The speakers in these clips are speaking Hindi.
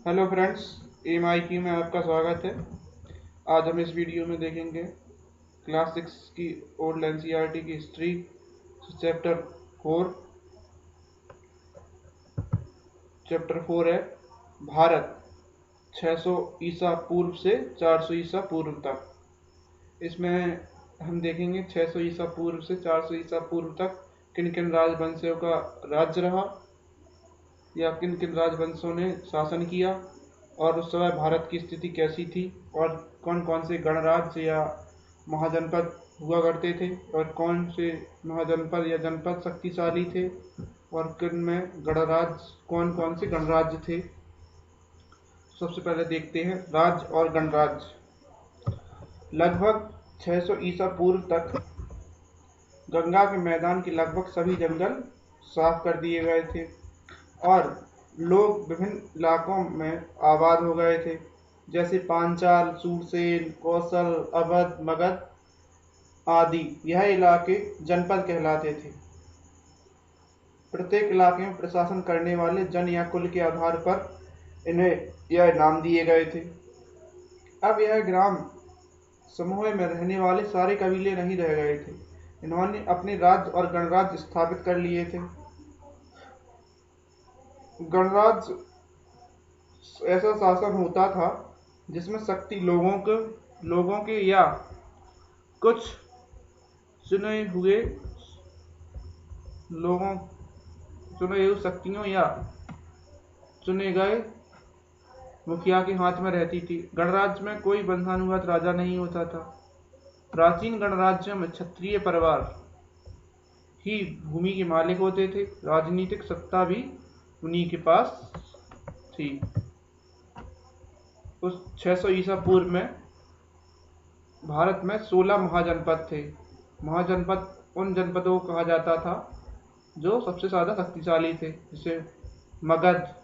हेलो फ्रेंड्स, MIQ में आपका स्वागत है। आज हम इस वीडियो में देखेंगे क्लास 6 की ओल्ड NCERT की हिस्ट्री चैप्टर 4। चैप्टर 4 है भारत 600 ईसा पूर्व से 400 ईसा पूर्व तक। इसमें हम देखेंगे 600 ईसा पूर्व से 400 ईसा पूर्व तक किन किन राजवंशों का राज्य रहा या किन किन राजवंशों ने शासन किया और उस समय भारत की स्थिति कैसी थी और कौन कौन से गणराज्य या महाजनपद हुआ करते थे और कौन से महाजनपद या जनपद शक्तिशाली थे और किन में गणराज्य कौन कौन से गणराज्य थे। सबसे पहले देखते हैं राज्य और गणराज्य। लगभग 600 ईसा पूर्व तक गंगा के मैदान के लगभग सभी जंगल साफ कर दिए गए थे और लोग विभिन्न इलाकों में आबाद हो गए थे, जैसे पांचाल, सूरसेन, कौशल, अवध, मगध आदि। यह इलाके जनपद कहलाते थे। प्रत्येक इलाके में प्रशासन करने वाले जन या कुल के आधार पर इन्हें यह नाम दिए गए थे। अब यह ग्राम समूह में रहने वाले सारे कबीले नहीं रह गए थे। इन्होंने अपने राज्य और गणराज्य स्थापित कर लिए थे। गणराज्य ऐसा शासन होता था जिसमें शक्ति लोगों के या कुछ चुने हुए लोगों चुने हुए शक्तियों या चुने गए मुखिया के हाथ में रहती थी। गणराज्य में कोई वंशानुगत राजा नहीं होता था। प्राचीन गणराज्यों में क्षत्रिय परिवार ही भूमि के मालिक होते थे। राजनीतिक सत्ता भी उन्हीं के पास थी। उस 600 ईसा पूर्व में भारत में 16 महाजनपद थे। महाजनपद उन जनपदों को कहा जाता था जो सबसे ज़्यादा शक्तिशाली थे, जैसे मगध,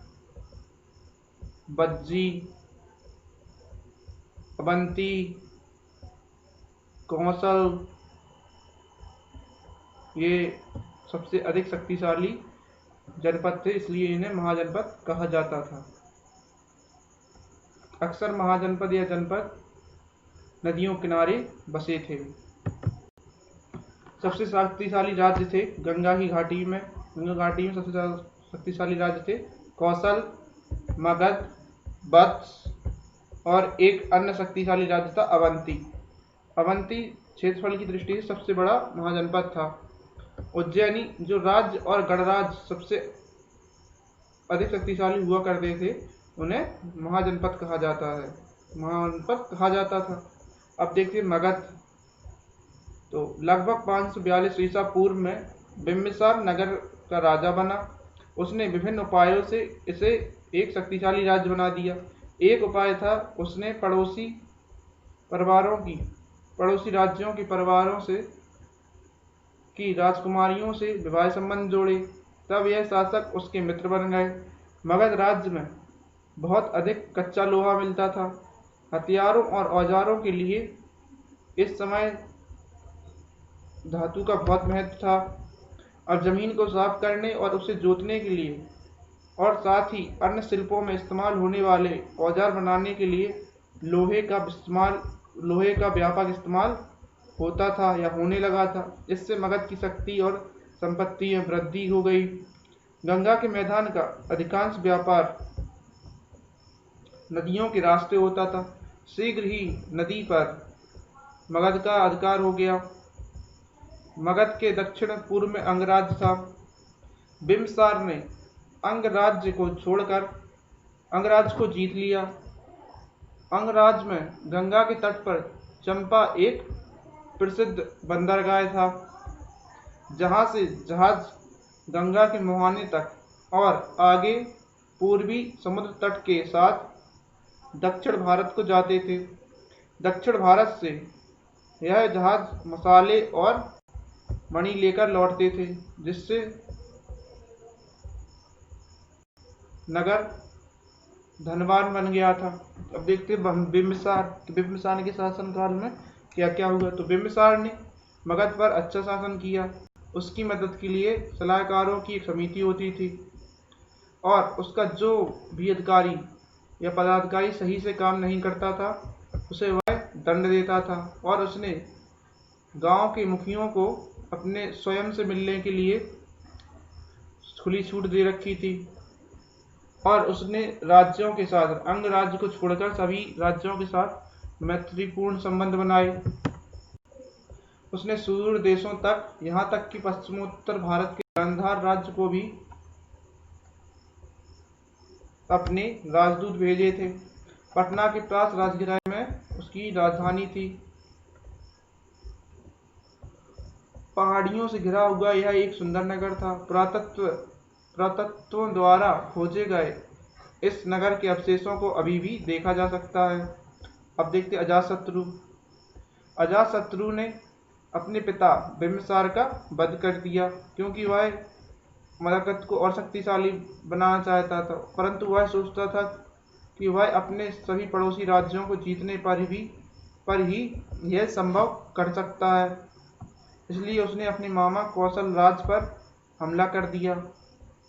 बज्जी, अवंती, कौशल। ये सबसे अधिक शक्तिशाली जनपद थे, इसलिए इन्हें महाजनपद कहा जाता था। अक्सर महाजनपद या जनपद नदियों किनारे बसे थे। सबसे शक्तिशाली राज्य थे गंगा घाटी में सबसे ज़्यादा शक्तिशाली राज्य थे कौशल, मगध, वत्स और एक अन्य शक्तिशाली राज्य था अवंती। अवंती क्षेत्रफल की दृष्टि से सबसे बड़ा महाजनपद था। उज्जैनी जो राज्य और गणराज्य सबसे अधिक शक्तिशाली हुआ करते थे, उन्हें महाजनपद कहा जाता था। अब देखिए मगध। तो लगभग 542 ईसा पूर्व में बिम्बिसार नगर का राजा बना। उसने विभिन्न उपायों से इसे एक शक्तिशाली राज्य बना दिया। एक उपाय था, उसने पड़ोसी राज्यों के परिवारों से की राजकुमारियों से विवाह संबंध जोड़े। तब यह शासक उसके मित्र बन गए। मगध राज्य में बहुत अधिक कच्चा लोहा मिलता था। हथियारों और औजारों के लिए इस समय धातु का बहुत महत्व था। अब जमीन को साफ करने और उसे जोतने के लिए और साथ ही अन्य शिल्पों में इस्तेमाल होने वाले औजार बनाने के लिए लोहे का व्यापक इस्तेमाल होता था या होने लगा था। इससे मगध की शक्ति और संपत्ति में वृद्धि हो गई। गंगा के मैदान का अधिकांश व्यापार नदियों के रास्ते होता था। शीघ्र ही नदी पर मगध का अधिकार हो गया। मगध के दक्षिण पूर्व में अंगराज्य था। बिम्बिसार ने अंगराज्य को छोड़कर अंगराज्य को जीत लिया। अंगराज्य में गंगा के तट पर चंपा एक प्रसिद्ध बंदरगाह था, जहां से जहाज गंगा के मुहाने तक और आगे पूर्वी समुद्र तट के साथ दक्षिण भारत को जाते थे। दक्षिण भारत से यह जहाज मसाले और मणि लेकर लौटते थे, जिससे नगर धनवान बन गया था। अब देखते हैं बिम्बिसार के शासनकाल में क्या क्या हुआ। तो बिम्बिसार ने मगध पर अच्छा शासन किया। उसकी मदद के लिए सलाहकारों की एक समिति होती थी और उसका जो भी अधिकारी या पदाधिकारी सही से काम नहीं करता था उसे वह दंड देता था, और उसने गांव के मुखियों को अपने स्वयं से मिलने के लिए खुली छूट दे रखी थी। और उसने राज्यों के साथ, अंग राज्य को छोड़कर सभी राज्यों के साथ मैत्रीपूर्ण संबंध बनाए। उसने सुदूर देशों तक, यहाँ तक कि पश्चिमोत्तर भारत के गांधार राज्य को भी अपने राजदूत भेजे थे। पटना के पास राजगृह में उसकी राजधानी थी। पहाड़ियों से घिरा हुआ यह एक सुंदर नगर था। पुरातत्वों द्वारा खोजे गए इस नगर के अवशेषों को अभी भी देखा जा सकता है। अब देखते अजातशत्रु। अजातशत्रु ने अपने पिता बिंबिसार का वध कर दिया, क्योंकि वह मगध को और शक्तिशाली बनाना चाहता था, परंतु वह सोचता था कि वह अपने सभी पड़ोसी राज्यों को जीतने पर ही यह संभव कर सकता है। इसलिए उसने अपने मामा कौशल राज पर हमला कर दिया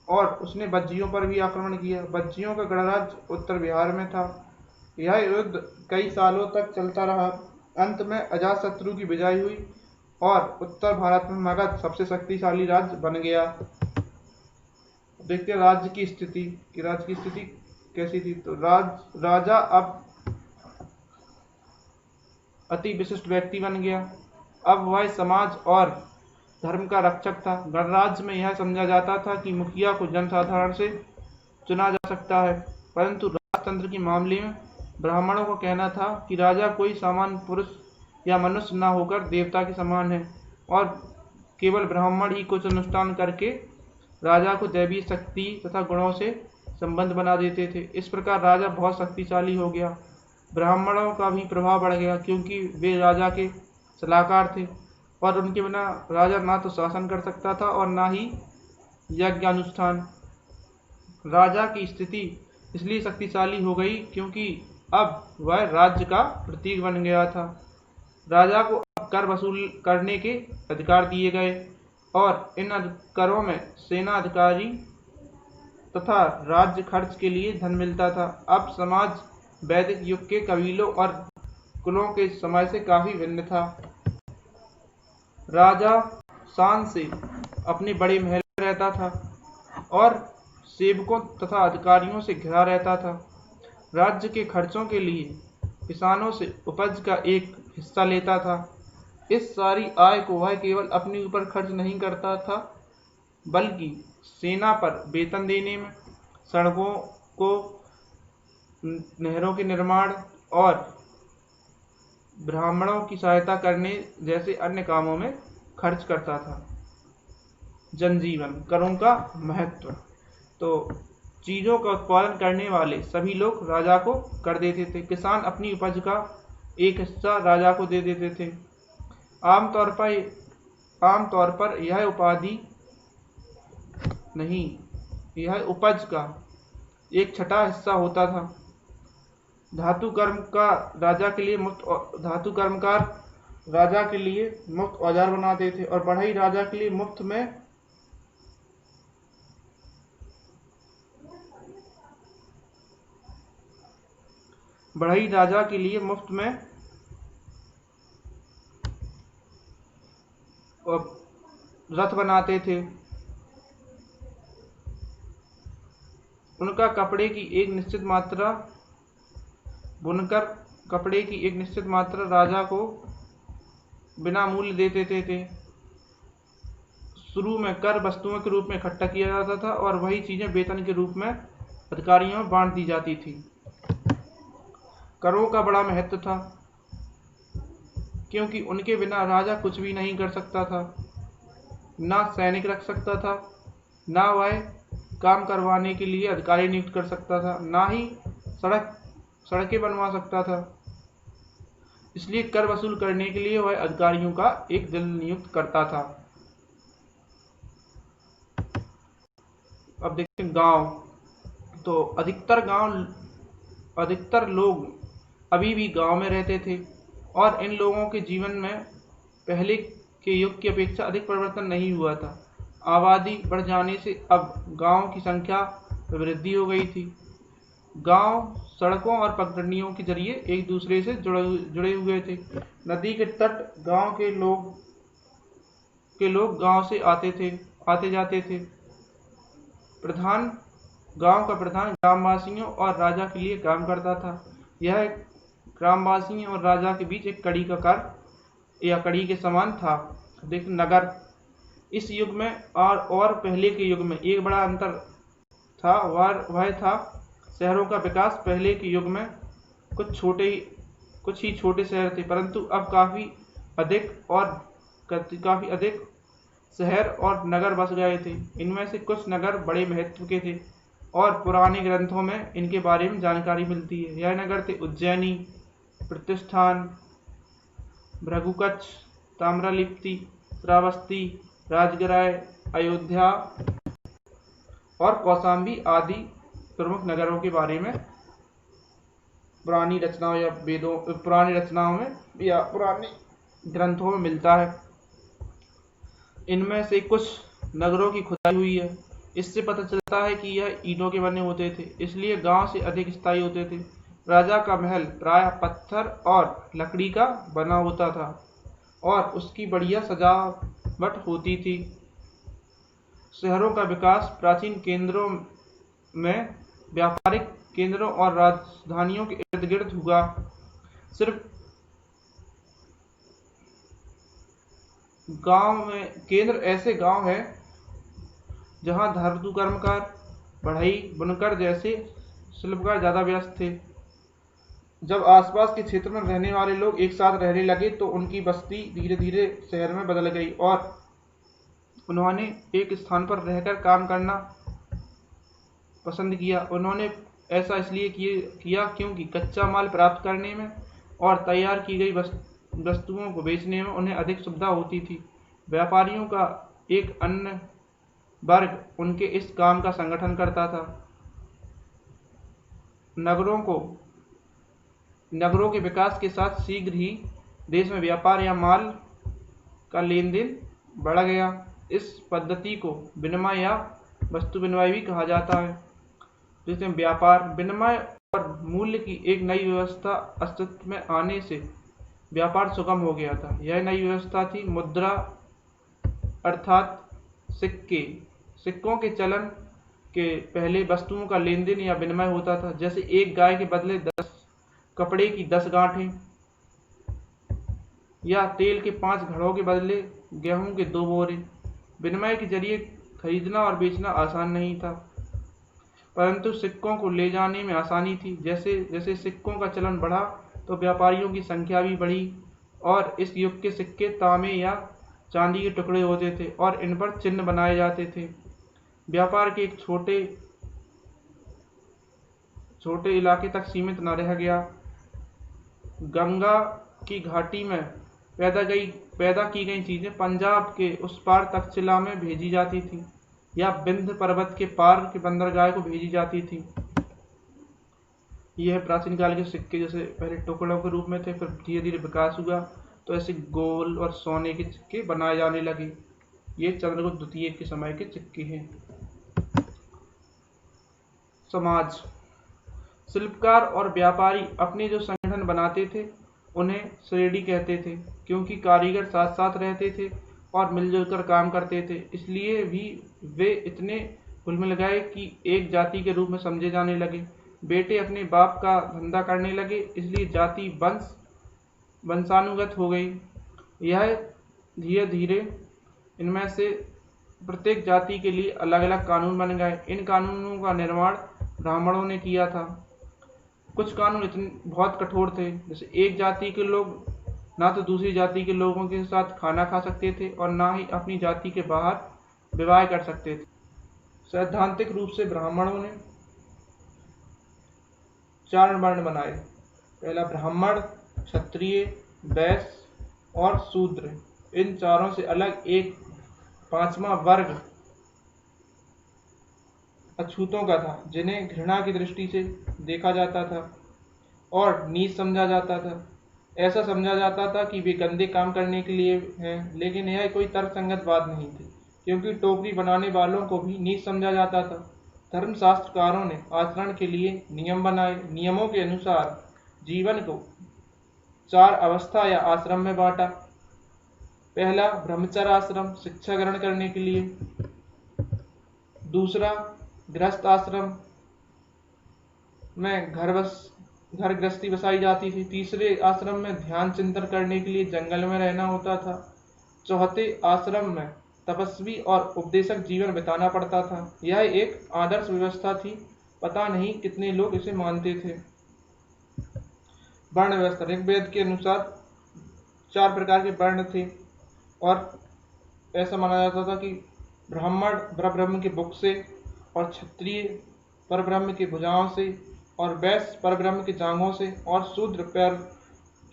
और उसने बज्जियों पर भी आक्रमण किया। बज्जियों का गणराज्य उत्तर बिहार में था। यह युद्ध कई सालों तक चलता रहा। अंत में अजातशत्रु की विजय हुई और उत्तर भारत में मगध सबसे शक्तिशाली राज्य बन गया। देखते हैं राज्य की स्थिति कैसी थी। तो राजा अब अति विशिष्ट व्यक्ति बन गया। अब वह समाज और धर्म का रक्षक था। गणराज्य में यह समझा जाता था कि मुखिया को जनसाधारण से चुना जा सकता है, परंतु राजतंत्र के मामले में ब्राह्मणों का कहना था कि राजा कोई सामान्य पुरुष या मनुष्य न होकर देवता के समान है, और केवल ब्राह्मण ही कुछ अनुष्ठान करके राजा को दैवीय शक्ति तथा गुणों से संबंध बना देते थे। इस प्रकार राजा बहुत शक्तिशाली हो गया। ब्राह्मणों का भी प्रभाव बढ़ गया, क्योंकि वे राजा के सलाहकार थे और उनके बिना राजा ना तो शासन कर सकता था और ना ही यज्ञानुष्ठान। राजा की स्थिति इसलिए शक्तिशाली हो गई क्योंकि अब वह राज्य का प्रतीक बन गया था। राजा को अब कर वसूल करने के अधिकार दिए गए और इन करों में सेना अधिकारी तथा राज्य खर्च के लिए धन मिलता था। अब समाज वैदिक युग के कबीलों और कुलों के समय से काफी भिन्न था। राजा शान से अपने बड़े महल में रहता था और सेवकों तथा अधिकारियों से घिरा रहता था। राज्य के खर्चों के लिए किसानों से उपज का एक हिस्सा लेता था। इस सारी आय को वह केवल अपने ऊपर खर्च नहीं करता था, बल्कि सेना पर वेतन देने में, सड़कों को, नहरों के निर्माण और ब्राह्मणों की सहायता करने जैसे अन्य कामों में खर्च करता था। जनजीवन, करों का महत्व। तो चीजों का उत्पादन करने वाले सभी लोग राजा को कर देते थे। किसान अपनी उपज का एक हिस्सा राजा को दे देते थे। आमतौर पर यह उपाधि नहीं, यह उपज का एक छठा हिस्सा होता था। धातु कर्मकार राजा के लिए मुफ्त औजार बनाते थे और बढ़ई राजा के लिए मुफ्त में रथ बनाते थे। उनका कपड़े की एक निश्चित मात्रा बुनकर कपड़े की एक निश्चित मात्रा राजा को बिना मूल्य दे देते थे। शुरू में कर वस्तुओं के रूप में इकट्ठा किया जाता था और वही चीजें वेतन के रूप में अधिकारियों में बांट दी जाती थी। करों का बड़ा महत्व था, क्योंकि उनके बिना राजा कुछ भी नहीं कर सकता था। ना सैनिक रख सकता था, ना वह काम करवाने के लिए अधिकारी नियुक्त कर सकता था, ना ही सड़कें बनवा सकता था। इसलिए कर वसूल करने के लिए वह अधिकारियों का एक दल नियुक्त करता था। अब देखते हैं गांव। तो अधिकतर लोग अभी भी गांव में रहते थे और इन लोगों के जीवन में पहले के युग की अपेक्षा अधिक परिवर्तन नहीं हुआ था। आबादी बढ़ जाने से अब गांव की संख्या में वृद्धि हो गई थी। गांव सड़कों और पगडंडियों के जरिए एक दूसरे से जुड़े हुए थे। नदी के तट गांव के लोग गांव से आते जाते थे। प्रधान गांव का प्रधान ग्रामवासियों और राजा के लिए काम करता था। यह ग्रामवासियों और राजा के बीच एक कड़ी का कार्य या कड़ी के समान था। देख नगर इस युग में और पहले के युग में एक बड़ा अंतर था। वह था शहरों का विकास। पहले के युग में कुछ ही छोटे शहर थे, परंतु अब काफी अधिक शहर और नगर बस गए थे। इनमें से कुछ नगर बड़े महत्व के थे और पुराने ग्रंथों में इनके बारे में जानकारी मिलती है। यह नगर थे उज्जैनी, प्रतिष्ठान, भृगुकच्छ, ताम्रलिप्ति, श्रावस्ती, राजगृह, अयोध्या और कौशाम्बी आदि प्रमुख नगरों के बारे में पुरानी रचनाओं में या पुराने ग्रंथों में मिलता है। इनमें से कुछ नगरों की खुदाई हुई है। इससे पता चलता है कि यह ईंटों के बने होते थे, इसलिए गांव से अधिक स्थायी होते थे। राजा का महल प्रायः पत्थर और लकड़ी का बना होता था और उसकी बढ़िया सजावट होती थी। शहरों का विकास प्राचीन केंद्रों में व्यापारिक केंद्रों और राजधानियों के इर्द गिर्द हुआ। सिर्फ गांव में केंद्र ऐसे गांव हैं जहां धातु कर्मकार, बढ़ई, बुनकर जैसे शिल्पकार ज्यादा व्यस्त थे। जब आसपास के क्षेत्र में रहने वाले लोग एक साथ रहने लगे तो उनकी बस्ती धीरे धीरे शहर में बदल गई और उन्होंने एक स्थान पर रहकर काम करना पसंद किया। उन्होंने ऐसा इसलिए किया क्योंकि कच्चा माल प्राप्त करने में और तैयार की गई वस्तुओं को बेचने में उन्हें अधिक सुविधा होती थी। व्यापारियों का एक अन्य वर्ग उनके इस काम का संगठन करता था। नगरों के विकास के साथ शीघ्र ही देश में व्यापार या माल का लेन देन बढ़ गया। इस पद्धति को विनिमय या वस्तु विनिमय भी कहा जाता है। जैसे व्यापार, विनिमय और मूल्य की एक नई व्यवस्था अस्तित्व में आने से व्यापार सुगम हो गया था। यह नई व्यवस्था थी मुद्रा, अर्थात सिक्कों के चलन के पहले वस्तुओं का लेन देन या विनिमय होता था। जैसे एक गाय के बदले 10 कपड़े की 10 गांठें या तेल के 5 घड़ों के बदले गेहूं के 2 बोरे। विनिमय के जरिए खरीदना और बेचना आसान नहीं था, परंतु सिक्कों को ले जाने में आसानी थी। जैसे जैसे सिक्कों का चलन बढ़ा तो व्यापारियों की संख्या भी बढ़ी और इस युग के सिक्के तांबे या चांदी के टुकड़े होते थे और इन पर चिन्ह बनाए जाते थे। व्यापार के एक छोटे इलाके तक सीमित न रह गया। गंगा की घाटी में पैदा की गई चीजें पंजाब के उस पार तक्षशिला में भेजी जाती थी या विंध्य पर्वत के पार के बंदरगाह को भेजी जाती थी। यह प्राचीन काल के सिक्के जैसे पहले टुकड़ों के रूप में थे, फिर धीरे धीरे विकास हुआ तो ऐसे गोल और सोने के सिक्के बनाए जाने लगे। ये चंद्रगुप्त द्वितीय के समय के सिक्के हैं। समाज, शिल्पकार और व्यापारी अपने जो संगठन बनाते थे उन्हें श्रेणी कहते थे, क्योंकि कारीगर साथ साथ रहते थे और मिलजुल कर काम करते थे। इसलिए भी वे इतने घुल-मिल गए कि एक जाति के रूप में समझे जाने लगे। बेटे अपने बाप का धंधा करने लगे, इसलिए जाति वंशानुगत हो गई। यह धीरे धीरे इनमें से प्रत्येक जाति के लिए अलग अलग कानून बन गए। इन कानूनों का निर्माण ब्राह्मणों ने किया था। कुछ कानून बहुत कठोर थे, जैसे एक जाति के लोग ना तो दूसरी जाति के लोगों के साथ खाना खा सकते थे और ना ही अपनी जाति के बाहर विवाह कर सकते थे। सैद्धांतिक रूप से ब्राह्मणों ने 4 वर्ण बनाए। पहला ब्राह्मण, क्षत्रिय, वैश्य और शूद्र। इन चारों से अलग एक 5वां वर्ग अछूतों का था, जिन्हें घृणा की दृष्टि से देखा जाता था और नीच समझा जाता था। ऐसा समझा जाता था कि वे गंदे काम करने के लिए हैं, लेकिन यह कोई तर्कसंगत बात नहीं थी, क्योंकि टोकरी बनाने वालों को भी नीच समझा जाता था। धर्मशास्त्रकारों ने आचरण के लिए नियम बनाए। नियमों के अनुसार जीवन को 4 अवस्था या आश्रम में बांटा। पहला ब्रह्मचर्य आश्रम, शिक्षा ग्रहण करने के लिए। दूसरा गृहस्थ आश्रम में घर गृहस्थी बसाई जाती थी। तीसरे आश्रम में ध्यान चिंतन करने के लिए जंगल में रहना होता था। चौथे आश्रम में तपस्वी और उपदेशक जीवन बिताना पड़ता था। यह एक आदर्श व्यवस्था थी, पता नहीं कितने लोग इसे मानते थे। वर्ण व्यवस्था, ऋग्वेद के अनुसार 4 प्रकार के वर्ण थे और ऐसा माना जाता था कि ब्राह्मण परब्रह्म के मुख से, और क्षत्रिय परब्रह्म की भुजाओं से, और वैश्य परब्रह्म की जांघों से, और शूद्र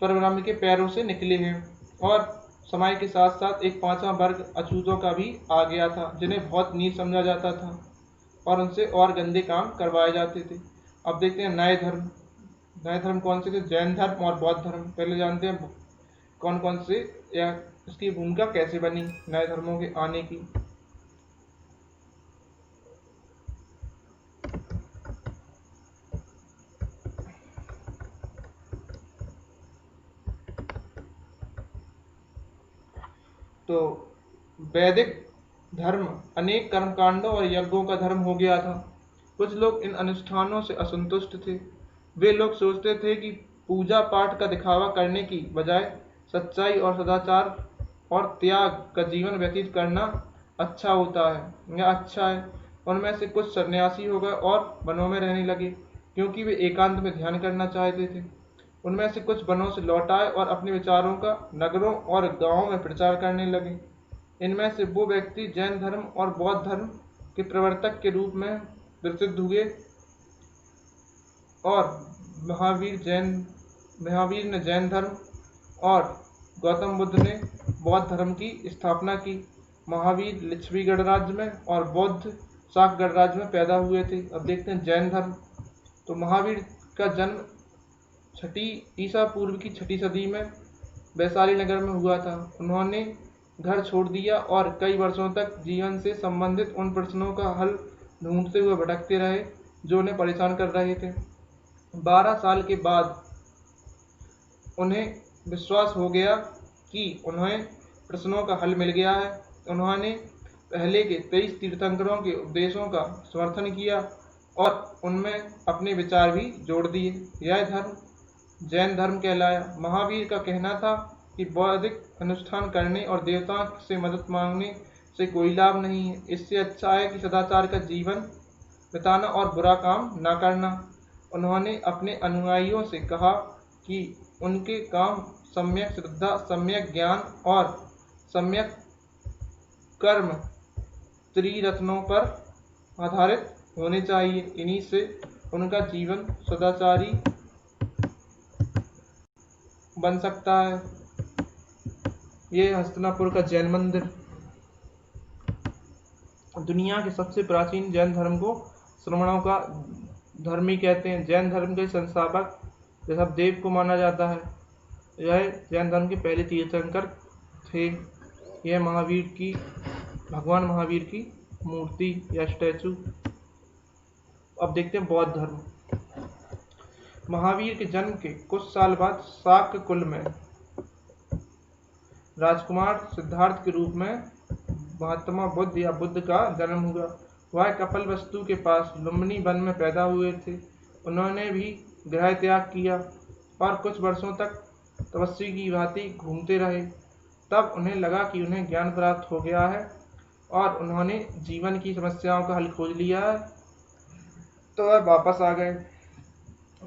परब्रह्म के पैरों से निकले हैं। और समय के साथ साथ एक 5वां वर्ग अछूतों का भी आ गया था, जिन्हें बहुत नीच समझा जाता था और उनसे और गंदे काम करवाए जाते थे। अब देखते हैं नए धर्म। नए धर्म कौन से थे? जैन धर्म और बौद्ध धर्म। पहले जानते हैं कौन कौन से या इसकी भूमिका कैसे बनी नए धर्मों के आने की। तो वैदिक धर्म अनेक कर्मकांडों और यज्ञों का धर्म हो गया था। कुछ लोग इन अनुष्ठानों से असंतुष्ट थे। वे लोग सोचते थे कि पूजा पाठ का दिखावा करने की बजाय सच्चाई और सदाचार और त्याग का जीवन व्यतीत करना अच्छा होता है या अच्छा है। उनमें से कुछ सन्यासी हो गए और वनों में रहने लगे, क्योंकि वे एकांत में ध्यान करना चाहते थे। उनमें से कुछ वनों से लौट आए और अपने विचारों का नगरों और गांवों में प्रचार करने लगे। इनमें से वो व्यक्ति जैन धर्म और बौद्ध धर्म के प्रवर्तक के रूप में प्रसिद्ध हुए, और महावीर ने जैन धर्म और गौतम बुद्ध ने बौद्ध धर्म की स्थापना की। महावीर लिच्छवी गणराज्य में और बौद्ध शाक गणराज्य में पैदा हुए थे। अब देखते हैं जैन धर्म। तो महावीर का जन्म 6ठी ईसा पूर्व की 6ठी सदी में वैशाली नगर में हुआ था। उन्होंने घर छोड़ दिया और कई वर्षों तक जीवन से संबंधित उन प्रश्नों का हल ढूंढते हुए भटकते रहे जो उन्हें परेशान कर रहे थे। 12 साल के बाद उन्हें विश्वास हो गया कि उन्हें प्रश्नों का हल मिल गया है। उन्होंने पहले के 23 तीर्थंकरों के उपदेशों का समर्थन किया और उनमें अपने विचार भी जोड़ दिए। यह धर्म जैन धर्म कहलाया। महावीर का कहना था कि बौद्धिक अनुष्ठान करने और देवताओं से मदद मांगने से कोई लाभ नहीं है। इससे अच्छा है कि सदाचार का जीवन बिताना और बुरा काम न करना। उन्होंने अपने अनुयायियों से कहा कि उनके काम सम्यक श्रद्धा, सम्यक ज्ञान और सम्यक कर्म त्रिरत्नों पर आधारित होने चाहिए। इन्हीं से उनका जीवन सदाचारी बन सकता है। ये हस्तिनापुर का जैन मंदिर। दुनिया के सबसे प्राचीन जैन धर्म को श्रमणों का धर्म ही कहते हैं। जैन धर्म के संस्थापक ऋषभदेव को माना जाता है। यह जैन धर्म के पहले तीर्थंकर थे। यह भगवान महावीर की मूर्ति या स्टैचू। अब देखते हैं बौद्ध धर्म। महावीर के जन्म के कुछ साल बाद शाक्य कुल में राजकुमार सिद्धार्थ के रूप में महात्मा बुद्ध या बुद्ध का जन्म हुआ। वह कपिलवस्तु के पास लुम्बिनी वन में पैदा हुए थे। उन्होंने भी गृह त्याग किया और कुछ वर्षों तक तपस्वी की भांति घूमते रहे। तब उन्हें लगा कि उन्हें ज्ञान प्राप्त हो गया है और उन्होंने जीवन की समस्याओं का हल खोज लिया है, तो वह वापस आ गए।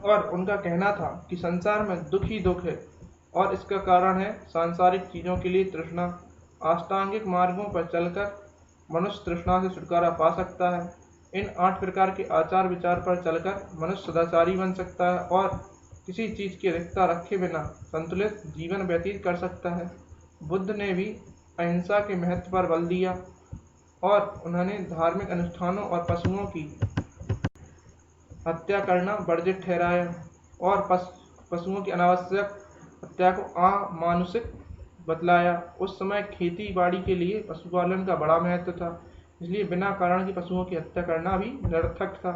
और उनका कहना था कि संसार में दुख ही दुख है और इसका कारण है सांसारिक चीज़ों के लिए तृष्णा। अष्टांगिक मार्गों पर चलकर मनुष्य तृष्णा से छुटकारा पा सकता है। इन 8 प्रकार के आचार विचार पर चलकर मनुष्य सदाचारी बन सकता है और किसी चीज़ की अधिकता रखे बिना संतुलित जीवन व्यतीत कर सकता है। बुद्ध ने भी अहिंसा के महत्व पर बल दिया और उन्होंने धार्मिक अनुष्ठानों और पशुओं की हत्या करना वर्जित ठहराया और पशुओं की अनावश्यक हत्या को अमानुषिक बतलाया। उस समय खेती बाड़ी के लिए पशुपालन का बड़ा महत्व था। इसलिए बिना कारण की पशुओं की हत्या करना भी निरर्थक था।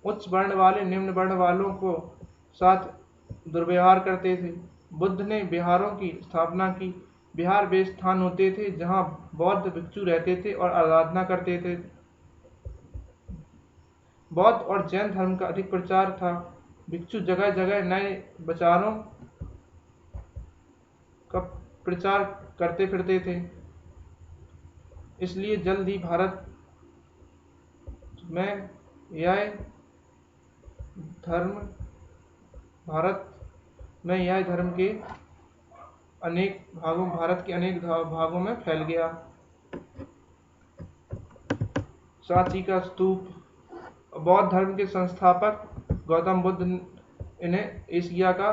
उच्च वर्ण वाले निम्न वर्ण वालों को साथ दुर्व्यवहार करते थे। बुद्ध ने विहारों की स्थापना की। विहार वे स्थान होते थे जहाँ बौद्ध भिक्षु रहते थे और आराधना करते थे। बौद्ध और जैन धर्म का अधिक प्रचार था। भिक्षु जगह जगह नए विचारों का प्रचार करते फिरते थे। इसलिए जल्द ही में यह धर्म भारत यह धर्म के भारत के अनेक भागों में फैल गया। सांची का स्तूप। बौद्ध धर्म के संस्थापक गौतम बुद्ध, इन्हें एशिया का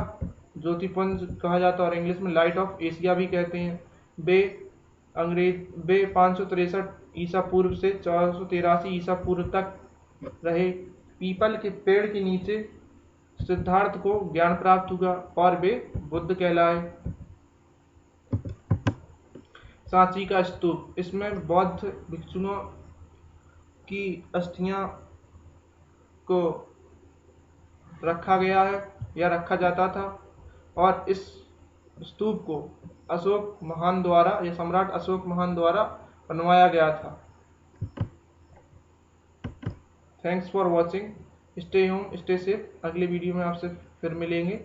ज्योतिपुंज कहा जाता है और इंग्लिश में लाइट ऑफ एशिया भी कहते हैं। वे 563 ईसा पूर्व से 483 ईसा पूर्व तक रहे। पीपल के पेड़ के नीचे सिद्धार्थ को ज्ञान प्राप्त हुआ और वे बुद्ध कहलाए। सांची का स्तूप, इसमें बौद्ध भिक्षुओं की अस्थियां को रखा गया है या रखा जाता था और इस स्तूप को सम्राट अशोक महान द्वारा बनवाया गया था। Thanks for watching. Stay home, stay safe. अगले वीडियो में आपसे फिर मिलेंगे।